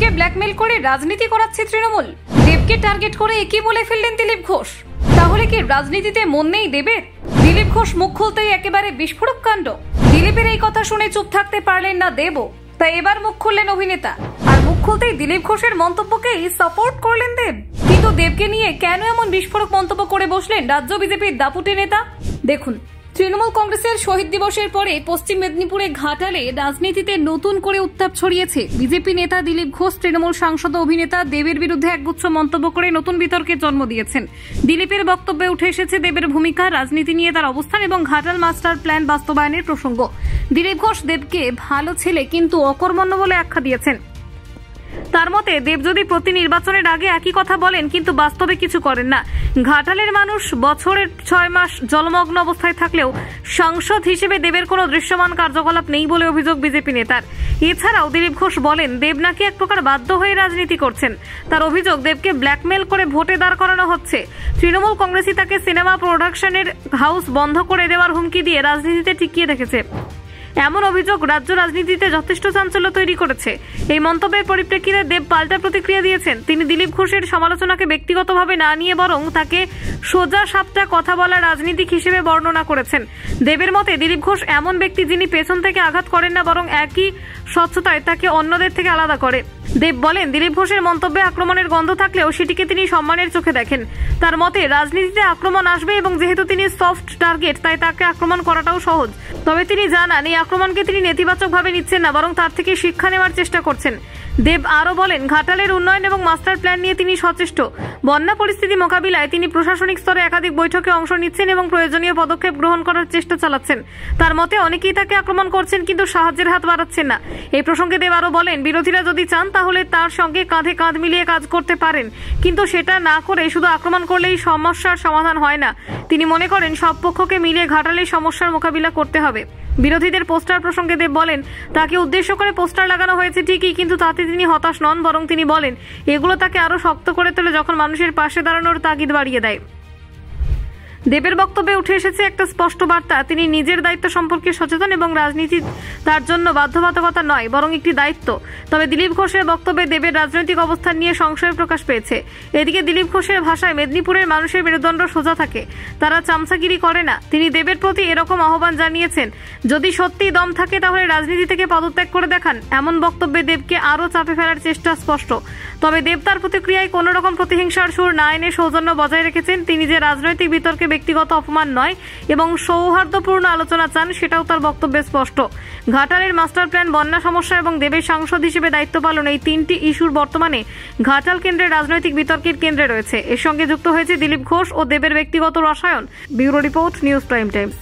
দেবকে ব্ল্যাকমেল করে রাজনীতি করাচ্ছে তৃণমূল। দেবকে টার্গেট করে একই বলে ফেললেন দিলীপ ঘোষ। তাহলে কি রাজনীতিতে মন নেই দেবের? দিলীপ ঘোষ মুখ খুলতেই একেবারে বিস্ফোরক কাণ্ড। দিলীপের এই কথা শুনে চুপ থাকতে পারলেন না দেবও, তাই এবার মুখ খুললেন অভিনেতা। আর মুখ খুলতেই দিলীপ ঘোষের মন্তব্যকেই সাপোর্ট করলেন দেব। কিন্তু দেবকে নিয়ে কেন এমন বিস্ফোরক মন্তব্য করে বসলেন রাজ্য বিজেপির দাপুটে নেতা? দেখুন, তৃণমূল কংগ্রেসের শহীদ দিবসের পরে পশ্চিম মেদিনীপুরে ঘাটালে রাজনীতিতে নতুন করে উত্তাপ ছড়িয়েছে। বিজেপি নেতা দিলীপ ঘোষ তৃণমূল সাংসদ অভিনেতা দেবের বিরুদ্ধে একগুচ্ছ মন্তব্য করে নতুন বিতর্কের জন্ম দিয়েছেন। দিলীপের বক্তব্যে উঠে এসেছে দেবের ভূমিকা, রাজনীতি নিয়ে তার অবস্থান এবং ঘাটাল মাস্টার প্ল্যান বাস্তবায়নের প্রসঙ্গ। দিলীপ ঘোষ দেবকে ভালো ছেলে কিন্তু অকর্মণ্য বলে আখ্যা দিয়েছেন। তার মতে দেব যদি প্রতি নির্বাচনের আগে একই কথা বলেন কিন্তু বাস্তবে কিছু করেন না। ঘাটালের মানুষ বছরের 6 মাস জলমগ্ন অবস্থায় থাকলেও সাংসদ হিসেবে দেবের কোনো দৃশ্যমান কার্যকলাপ নেই বলে অভিযোগ বিজেপি নেতার। এছাড়াও দিলীপ ঘোষ বলেন দেব নাকি এক প্রকার বাধ্য হয়ে রাজনীতি করছেন। তার অভিযোগ দেবকে ব্ল্যাকমেল করে ভোটে দাঁড় করানো হচ্ছে। তৃণমূল কংগ্রেসই তাকে সিনেমা প্রোডাকশনের হাউস বন্ধ করে দেওয়ার হুমকি দিয়ে রাজনীতিতে টিকিয়ে রেখেছে। এমন অভিযোগ রাজ্য রাজনীতিতে যথেষ্ট চাঞ্চল্য তৈরি করেছে। এই মন্তব্যের পরিপ্রেক্ষিতে দেব পাল্টা প্রতিক্রিয়া দিয়েছেন। তিনি দিলীপ ঘোষের সমালোচনাকে ব্যক্তিগতভাবে না নিয়ে বরং তাকে সোজা সাপটা কথা বলা রাজনীতিক হিসেবে বর্ণনা করেছেন। দেবের মতে দিলীপ ঘোষ এমন ব্যক্তি যিনি পেছন থেকে আঘাত করেন না, বরং একই স্বচ্ছতায় তাকে অন্যদের থেকে আলাদা করে। দেব বলেন দিলীপ ঘোষের মন্তব্যে আক্রমণের গন্ধ থাকলেও সেটিকে তিনি সম্মানের চোখে দেখেন। তার মতে রাজনীতিতে আক্রমণ আসবে এবং যেহেতু তিনি সফট টার্গেট তাই তাকে আক্রমণ করাটাও সহজ। তবে তিনি জানান এই আক্রমণকে তিনি নেতিবাচকভাবে নিচ্ছেন না, বরং তার থেকে শিক্ষা নেওয়ার চেষ্টা করছেন। দেব আরও বলেন ঘাটালের উন্নয়ন এবং মাস্টার প্ল্যান নিয়ে তিনি সচেষ্ট। বন্যা পরিস্থিতি মোকাবিলায় তিনি প্রশাসনিক স্তরে একাধিক বৈঠকে অংশ নিচ্ছেন এবং প্রয়োজনীয় পদক্ষেপ গ্রহণ করার চেষ্টা চালাচ্ছেন। তার মতে অনেকেই তাকে আক্রমণ করছেন কিন্তু সাহায্যের হাত বাড়াচ্ছেন না। এই প্রসঙ্গে দেব আরও বলেন বিরোধীরা যদি চান তাহলে তার সঙ্গে কাঁধে কাঁধ মিলিয়ে কাজ করতে পারেন, কিন্তু সেটা না করে শুধু আক্রমণ করলেই সমস্যার সমাধান হয় না। তিনি মনে করেন সব পক্ষকে মিলিয়ে ঘাটালের সমস্যার মোকাবিলা করতে হবে। বিরোধীদের পোস্টার প্রসঙ্গে দেব বলেন তাকে উদ্দেশ্য করে পোস্টার লাগানো হয়েছে ঠিকই, কিন্তু তাতে তিনি হতাশ নন, বরং তিনি বলেন এগুলো তাকে আরো শক্ত করে তোলে যখন মানুষের পাশে দাঁড়ানোর তাগিদ বাড়িয়ে দেয়। দেবের বক্তব্যে উঠে এসেছে একটা স্পষ্ট বার্তা, তিনি নিজের দায়িত্ব সম্পর্কে সচেতন এবং রাজনীতি তার জন্য বাধ্যবাধকতা নয় বরং একটি দায়িত্ব। তবে দিলীপ ঘোষের বক্তব্যে দেবের রাজনৈতিক অবস্থান নিয়ে সংশয় প্রকাশ পেয়েছে। এদিকে দিলীপ ঘোষের ভাষায় মেদিনীপুরের মানুষের মেরুদণ্ড সোজা থাকে, তারা চামচাগিরি করে না। তিনি দেবের প্রতি এরকম আহ্বান জানিয়েছেন যদি সত্যি দম থাকে তাহলে রাজনীতি থেকে পদত্যাগ করে দেখান। এমন বক্তব্যে দেবকে আরও চাপে ফেলার চেষ্টা স্পষ্ট। তবে দেব তার প্রতিক্রিয়ায় কোনো রকম প্রতিহিংসার সুর না এনে সৌজন্য বজায় রেখেছেন। তিনি যে রাজনৈতিক বিতর্কে ব্যক্তিগত অপমান নয় এবং সৌহার্দ্যপূর্ণ আলোচনা চান সেটাও তার বক্তব্যে স্পষ্ট। ঘাটালের মাস্টার প্ল্যান, বন্যা সমস্যা এবং দেবের সাংসদ হিসেবে দায়িত্ব পালন, এই তিনটি ইস্যুর বর্তমানে ঘাটাল কেন্দ্রের রাজনৈতিক বিতর্কের কেন্দ্রে রয়েছে। এর সঙ্গে যুক্ত হয়েছে দিলীপ ঘোষ ও দেবের ব্যক্তিগত রসায়ন। Bureau report, news prime Times.